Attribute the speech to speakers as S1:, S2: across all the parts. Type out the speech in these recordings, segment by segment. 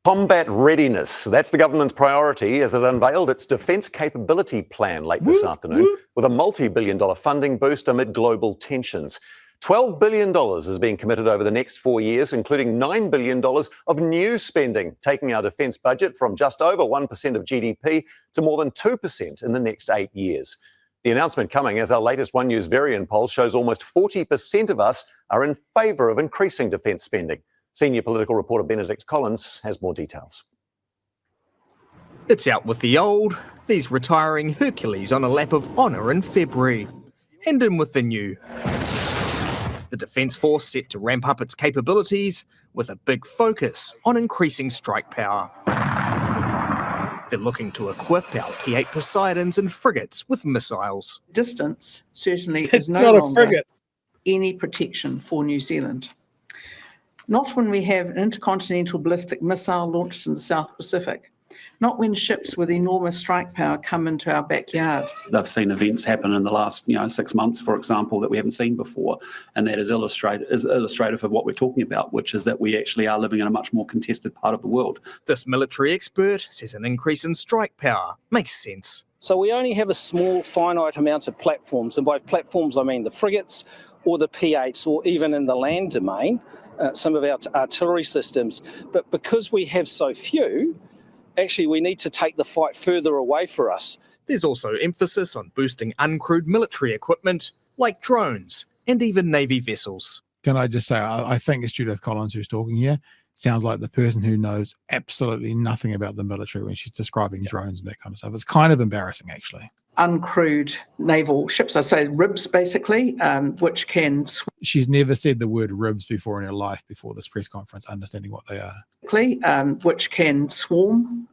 S1: Combat readiness. That's the government's priority as it unveiled its defence capability plan late this afternoon with a multi-billion-dollar funding boost amid global tensions. $12 billion is being committed over the next 4 years, including $9 billion of new spending, taking our defence budget from just over 1% of GDP to more than 2% in the next 8 years. The announcement coming as our latest One News Varian poll shows almost 40% of us are in favour of increasing defence spending. Senior political reporter Benedict Collins has more details.
S2: It's out with the old, these retiring Hercules on a lap of honour in February, and in with the new. The Defence Force set to ramp up its capabilities with a big focus on increasing strike power. They're looking to equip our P-8 Poseidons and frigates with missiles.
S3: Distance certainly
S4: It's
S3: is no
S4: not a
S3: longer
S4: frigate.
S3: any protection for New Zealand. Not when we have an intercontinental ballistic missile launched in the South Pacific. Not when ships with enormous strike power come into our backyard.
S5: They've seen events happen in the last 6 months, for example, that we haven't seen before. And that is illustrative of what we're talking about, which is that we actually are living in a much more contested part of the world.
S2: This military expert says an increase in strike power makes sense.
S6: So we only have a small, finite amount of platforms. And by platforms, I mean the frigates or the P-8s or even in the land domain, some of our artillery systems. But because we have so few, actually we need to take the fight further away for us.
S2: There's also emphasis on boosting uncrewed military equipment like drones and even Navy vessels.
S7: Can I just say, I think it's Judith Collins who's talking here. Sounds like the person who knows absolutely nothing about the military when she's describing drones and that kind of stuff. It's kind of embarrassing, actually.
S3: Uncrewed naval ships, I say RIBs basically, which can
S7: She's never said the word ribs before in her life before this press conference, understanding what they are.
S3: Which can swarm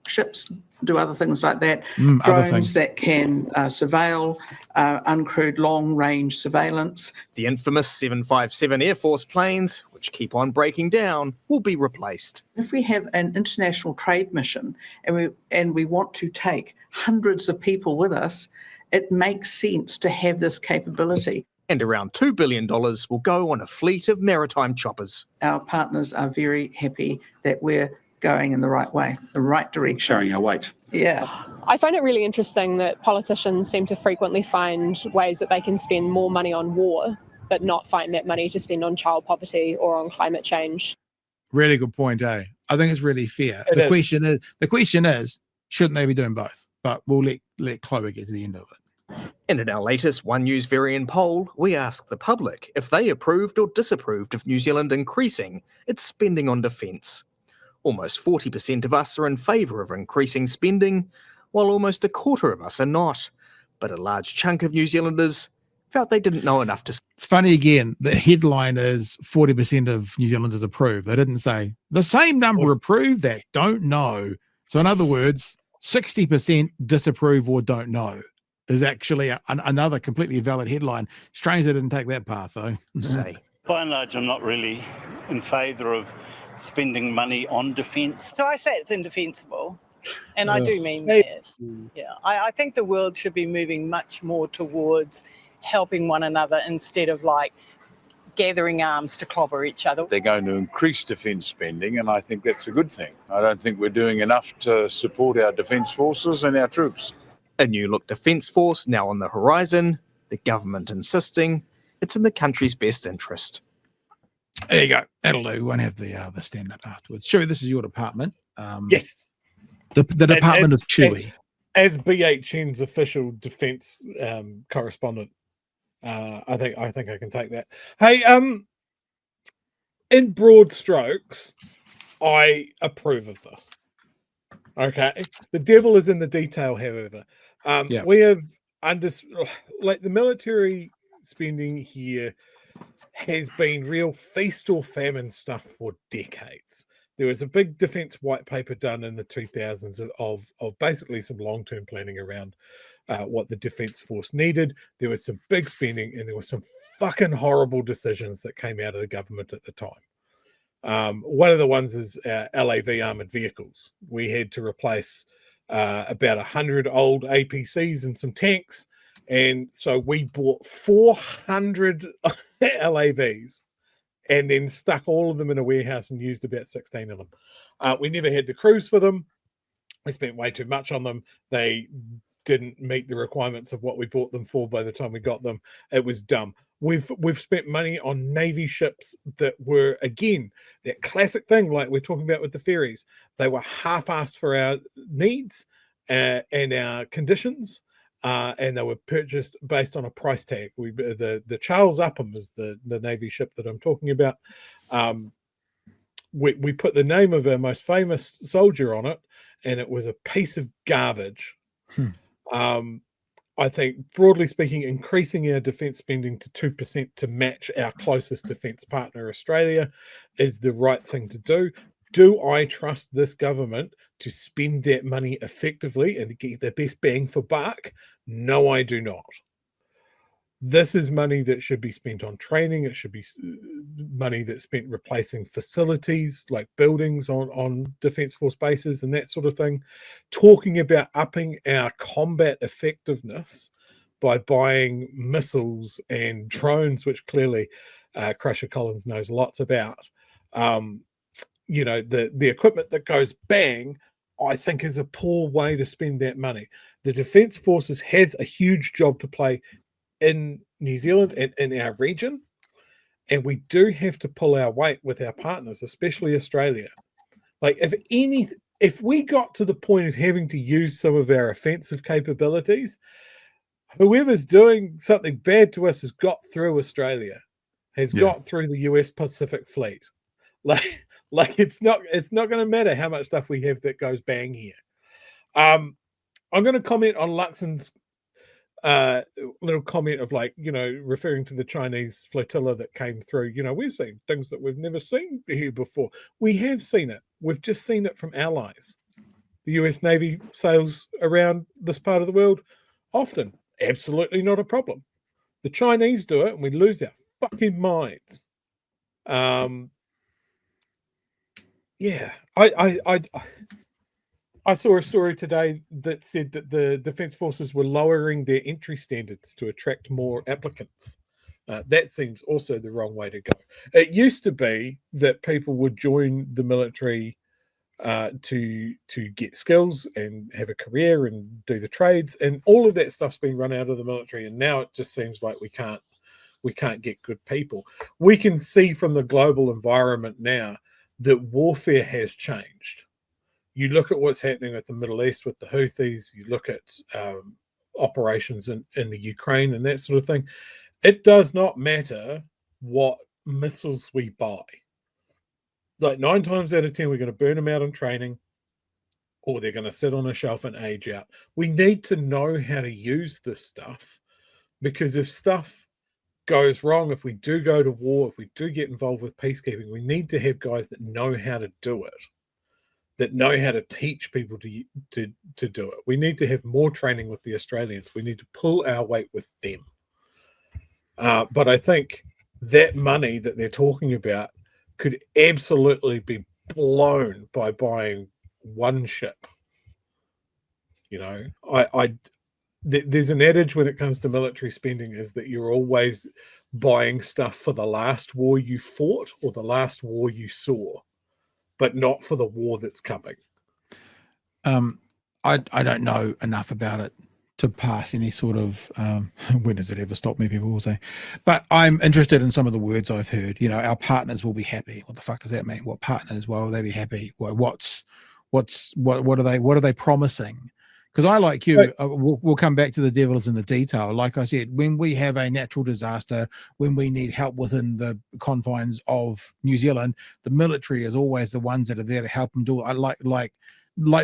S3: ships, do other things like that.
S7: Drones
S3: that can surveil, uncrewed long-range surveillance.
S2: The infamous 757 Air Force planes, which keep on breaking down, will be replaced.
S3: If we have an international trade mission and we want to take hundreds of people with us, it makes sense to have this capability.
S2: And around $2 billion will go on a fleet of maritime choppers.
S3: Our partners are very happy that we're going in the right way, the right direction.
S5: Sharing our weight.
S3: Yeah.
S8: I find it really interesting that politicians seem to frequently find ways that they can spend more money on war, but not find that money to spend on child poverty or on climate change.
S7: Really good point, eh? I think it's really fair. The question is, shouldn't they be doing both? But we'll let Chloe get to the end of it.
S2: And in our latest One News Varian poll, we asked the public if they approved or disapproved of New Zealand increasing its spending on defence. Almost 40% of us are in favour of increasing spending, while almost a quarter of us are not. But a large chunk of New Zealanders felt they didn't know enough to...
S7: It's funny again, the headline is 40% of New Zealanders approve. They didn't say the same number approve that don't know. So in other words, 60% disapprove or don't know is actually another completely valid headline. Strange they didn't take that path, though.
S9: By and large, I'm not really in favour of spending money on defence.
S10: So I say it's indefensible, and I do mean that. Yeah, I think the world should be moving much more towards helping one another instead of gathering arms to clobber each other.
S11: They're going to increase defence spending, and I think that's a good thing. I don't think we're doing enough to support our defence forces and our troops.
S2: A new look defence force now on the horizon, the government insisting it's in the country's best interest.
S7: There you go. That'll do. We won't have the stand-up afterwards. Chewie, this is your department.
S4: Yes.
S7: The Department of Chewie.
S4: As BHN's official defence correspondent, I think I can take that. Hey, in broad strokes, I approve of this. Okay. The devil is in the detail, however. We have the military spending here has been real feast or famine stuff for decades. There was a big defence white paper done in the 2000s of basically some long-term planning around what the Defence Force needed. There was some big spending and there were some fucking horrible decisions that came out of the government at the time. One of the ones is LAV armoured vehicles. We had to replace about 100 old APCs and some tanks. And so we bought 400 LAVs and then stuck all of them in a warehouse and used about 16 of them. We never had the crews for them. We spent way too much on them. They didn't meet the requirements of what we bought them for by the time we got them. It was dumb. We've spent money on Navy ships that were, again, that classic thing like we're talking about with the ferries. They were half-assed for our needs and our conditions, and they were purchased based on a price tag. The Charles Upham is the Navy ship that I'm talking about. We put the name of our most famous soldier on it, and it was a piece of garbage. I think, broadly speaking, increasing our defence spending to 2% to match our closest defence partner, Australia, is the right thing to do. Do I trust this government to spend that money effectively and get the best bang for buck? No, I do not. This is money that should be spent on training. It should be money that's spent replacing facilities like buildings on Defence Force bases and that sort of thing. Talking about upping our combat effectiveness by buying missiles and drones, which clearly Crusher Collins knows lots about. You know, the equipment that goes bang, I think is a poor way to spend that money. The Defence Forces has a huge job to play in New Zealand and in our region, and we do have to pull our weight with our partners, especially Australia. Like if we got to the point of having to use some of our offensive capabilities, whoever's doing something bad to us has got through Australia, has got through the US Pacific Fleet. Like it's not going to matter how much stuff we have that goes bang here. I'm going to comment on Luxon's little comment of, like, you know, referring to the Chinese flotilla that came through. You know, we're seeing things that we've never seen here before. We have seen it. We've just seen it from allies. The US Navy sails around this part of the world often. Absolutely not a problem. The Chinese do it and we lose our fucking minds. Yeah, I saw a story today that said that the Defence Forces were lowering their entry standards to attract more applicants. That seems also the wrong way to go. It used to be that people would join the military to get skills and have a career and do the trades, and all of that stuff's been run out of the military. And now it just seems like we can't get good people. We can see from the global environment now that warfare has changed. You look at what's happening at the Middle East with the Houthis, you look at operations in the Ukraine and that sort of thing. It does not matter what missiles we buy. Like 9 times out of 10, we're going to burn them out on training, or they're going to sit on a shelf and age out. We need to know how to use this stuff, because if stuff goes wrong, if we do go to war, if we do get involved with peacekeeping, we need to have guys that know how to do it, that know how to teach people to do it. We need to have more training with the Australians. We need to pull our weight with them. But I think that money that they're talking about could absolutely be blown by buying one ship. You know, there's an adage when it comes to military spending, is that you're always buying stuff for the last war you fought or the last war you saw, but not for the war that's coming.
S7: I don't know enough about it to pass any sort of when does it ever stop me, people will say. But I'm interested in some of the words I've heard. You know, our partners will be happy. What the fuck does that mean? What partners? Why will they be happy? What are they promising? Because I, like you, we'll come back to the devil's in the detail. Like I said, when we have a natural disaster, when we need help within the confines of New Zealand, the military is always the ones that are there to help them do it. Like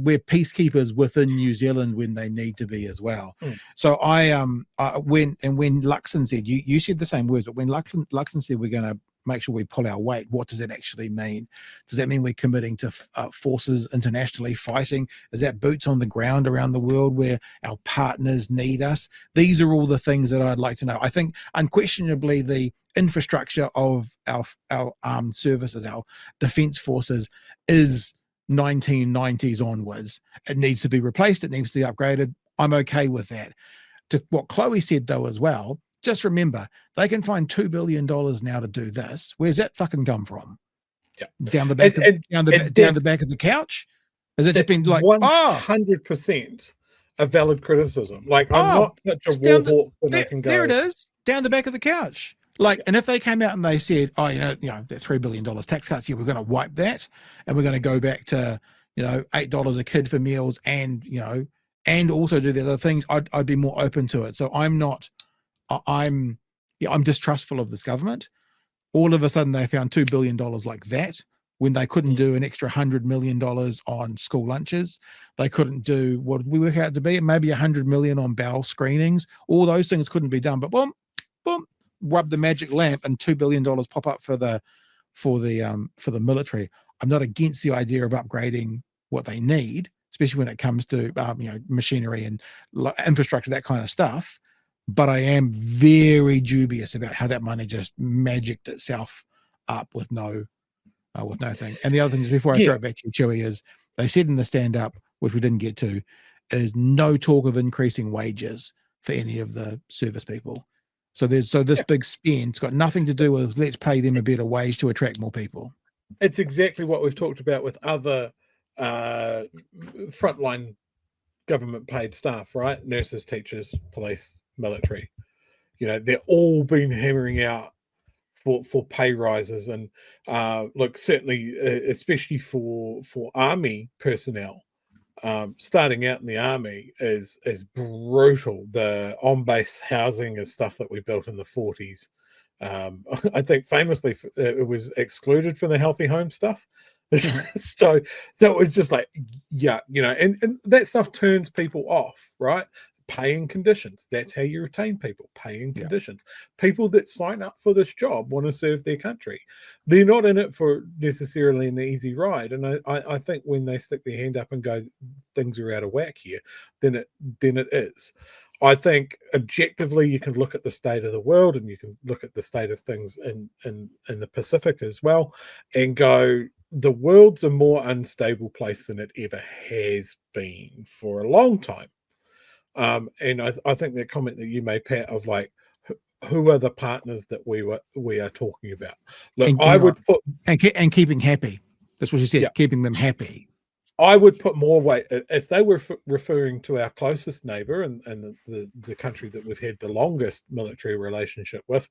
S7: we're peacekeepers within New Zealand when they need to be as well. So when Luxon said, you said the same words, but when Luxon said we're going to make sure we pull our weight, what does that actually mean? Does that mean we're committing to forces internationally fighting? Is that boots on the ground around the world where our partners need us? These are all the things that I'd like to know. I think unquestionably the infrastructure of our armed services, our defence forces, is 1990s onwards. It needs to be replaced. It needs to be upgraded. I'm okay with that. To what Chloe said though as well, just remember, they can find $2 billion now to do this. Where's that fucking come from? down the back down the back of the couch? Has it just been like
S4: 100% a valid criticism? Like, I'm not such a war hawk that I can go.
S7: There it is, down the back of the couch. Like, and if they came out and they said, "Oh, that $3 billion tax cuts, we're going to wipe that, and we're going to go back to $8 a kid for meals, and and also do the other things," I'd be more open to it. So I'm distrustful of this government. All of a sudden, they found $2 billion like that when they couldn't do an extra $100 million on school lunches. They couldn't do what we work out to be maybe $100 million on bowel screenings. All those things couldn't be done. But boom, rub the magic lamp, and $2 billion pop up for the military. I'm not against the idea of upgrading what they need, especially when it comes to machinery and infrastructure, that kind of stuff. But I am very dubious about how that money just magicked itself up with no thing. And the other thing is, before I throw it back to you, Chewie, is they said in the stand-up, which we didn't get to, is no talk of increasing wages for any of the service people. So this big spend's got nothing to do with let's pay them a better wage to attract more people.
S4: It's exactly what we've talked about with other frontline government paid staff, right? Nurses, teachers, police, military. They're all been hammering out for pay rises, and look, certainly, especially for army personnel, starting out in the army is brutal. The on-base housing is stuff that we built in the 40s. I think famously it was excluded from the healthy home stuff. so it was just like, and that stuff turns people off, right? Paying conditions. That's how you retain people. Paying conditions. People that sign up for this job want to serve their country. They're not in it for necessarily an easy ride. And I think when they stick their hand up and go, things are out of whack here, then it is. I think objectively you can look at the state of the world, and you can look at the state of things in the Pacific as well, and go, the world's a more unstable place than it ever has been for a long time. And I think that comment that you made, Pat, of like, who are the partners that we are talking about? Look, I would put
S7: and keeping happy. That's what you said. Keeping them happy.
S4: I would put more weight if they were referring to our closest neighbour and the country that we've had the longest military relationship with,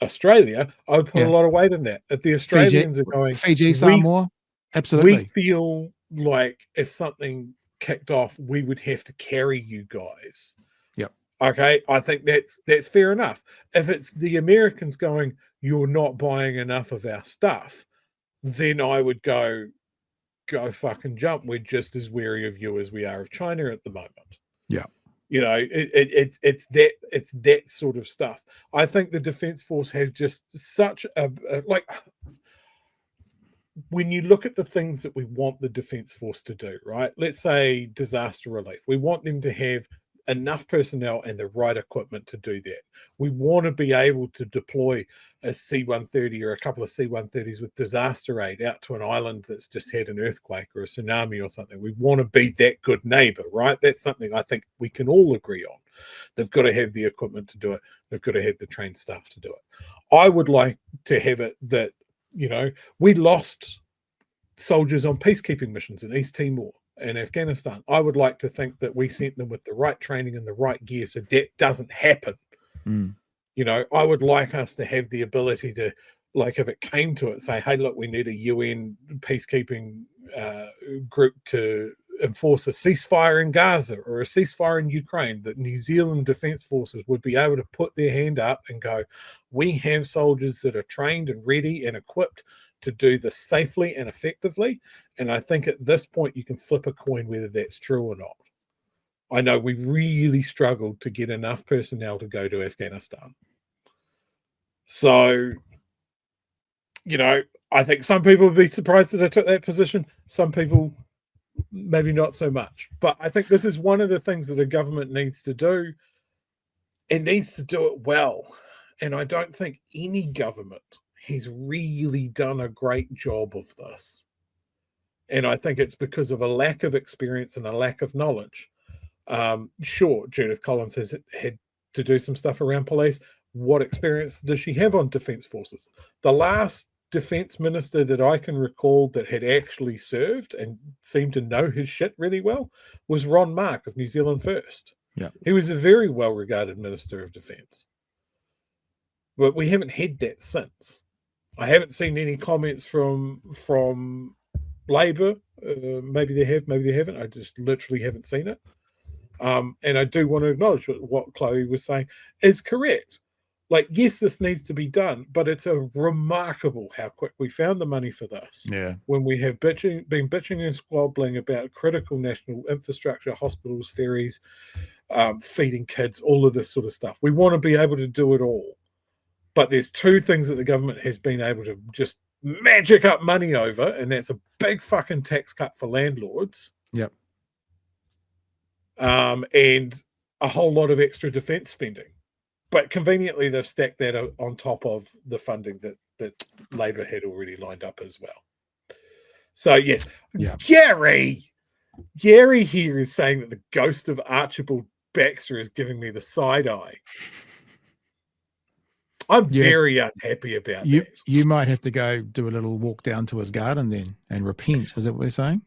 S4: Australia. I would put a lot of weight in that. If the Australians are going
S7: Fiji, Samoa, absolutely,
S4: we feel like if something kicked off, we would have to carry you guys.
S7: Yep.
S4: Okay, I think that's fair enough. If it's the Americans going, you're not buying enough of our stuff, then I would go fucking jump. We're just as wary of you as we are of China at the moment.
S7: Yeah.
S4: It's that sort of stuff. I think the Defence Force have just such a like, when you look at the things that we want the Defence Force to do, right? Let's say disaster relief. We want them to have enough personnel and the right equipment to do that. We want to be able to deploy a C-130 or a couple of C-130s with disaster aid out to an island that's just had an earthquake or a tsunami or something. We want to be that good neighbor, right? That's something I think we can all agree on. They've got to have the equipment to do it. They've got to have the trained staff to do it. I would like to have it that, we lost soldiers on peacekeeping missions in East Timor and Afghanistan. I would like to think that we sent them with the right training and the right gear so that doesn't happen. I would like us to have the ability to, like, if it came to it, say, hey, look, we need a UN peacekeeping group to enforce a ceasefire in Gaza or a ceasefire in Ukraine, that New Zealand Defence Forces would be able to put their hand up and go, we have soldiers that are trained and ready and equipped to do this safely and effectively. And I think at this point you can flip a coin whether that's true or not. I know we really struggled to get enough personnel to go to Afghanistan. So, I think some people would be surprised that I took that position. Some people maybe not so much. But I think this is one of the things that a government needs to do. It needs to do it well. And I don't think any government has really done a great job of this. And I think it's because of a lack of experience and a lack of knowledge. Sure, Judith Collins has had to do some stuff around police. What experience does she have on Defence Forces? The last defence minister that I can recall that had actually served and seemed to know his shit really well was Ron Mark of New Zealand First.
S7: Yeah.
S4: He was a very well-regarded Minister of Defence. But we haven't had that since. I haven't seen any comments from Labour. Maybe they have, maybe they haven't. I just literally haven't seen it. And I do want to acknowledge what Chloe was saying is correct. Like, yes, this needs to be done, but it's a remarkable how quick we found the money for this.
S7: Yeah.
S4: When we have been bitching and squabbling about critical national infrastructure, hospitals, ferries, feeding kids, all of this sort of stuff. We want to be able to do it all. But there's two things that the government has been able to just magic up money over, and that's a big fucking tax cut for landlords.
S7: Yep.
S4: And a whole lot of extra defence spending. But conveniently, they've stacked that on top of the funding that Labour had already lined up as well. So, yes,
S7: yeah.
S4: Gary here is saying that the ghost of Archibald Baxter is giving me the side eye. I'm very unhappy about that.
S7: You might have to go do a little walk down to his garden then and repent. Is that what we're saying?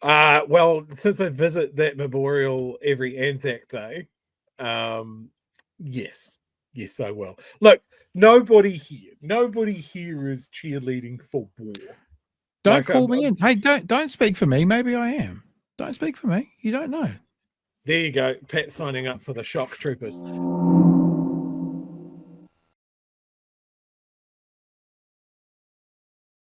S4: Well, since I visit that memorial every Anzac Day, yes, I will. Look, nobody here is cheerleading for war.
S7: Don't call me in. Hey, don't speak for me. Maybe I am. Don't speak for me. You don't know.
S4: There you go. Pat signing up for the shock troopers.